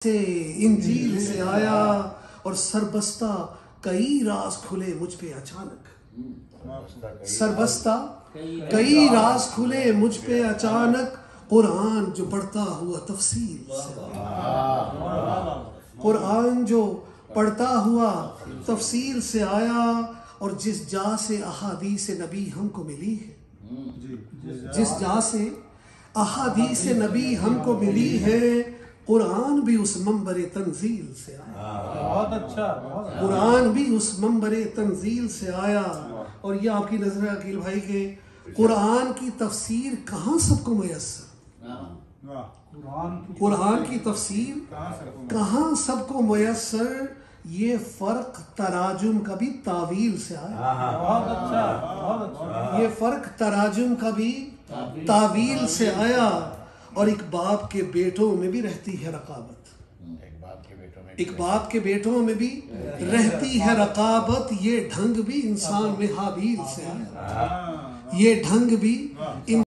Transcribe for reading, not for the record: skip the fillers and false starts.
سے انجیل سے آیا اور سربستہ کئی راز کھلے مجھ پہ اچانک، سربستہ کئی راز کھلے مجھ پہ اچانک، قرآن جو پڑھتا ہوا تفصیل سے آیا، قرآن جو پڑھتا ہوا تفصیل سے آیا، اور جس جا سے احادیث نبی ہم کو ملی ہے، جس جا سے احادیث نبی ہم کو ملی ہے، قرآن بھی اس منبر تنزیل سے آیا، بہت اچھا، قرآن بھی اس منبر تنزیل سے آیا۔ اور یہ آپ کی نظر ہے عقیل بھائی کہ قرآن کی تفسیر کہاں سب کو میسر، قرآن کی تفسیر کہاں سب کو میسر، یہ فرق تراجم کا بھی تعویل سے آیا، بہت اچھا، بہت اچھا، یہ فرق تراجم کا بھی تعویل سے آیا۔ اور ایک باپ کے بیٹوں میں بھی رہتی ہے رقابت، ایک باپ کے بیٹوں میں بھی رہتی ہے رقابت، یہ ڈھنگ بھی انسان میں حابیل سے آیا، یہ ڈھنگ بھی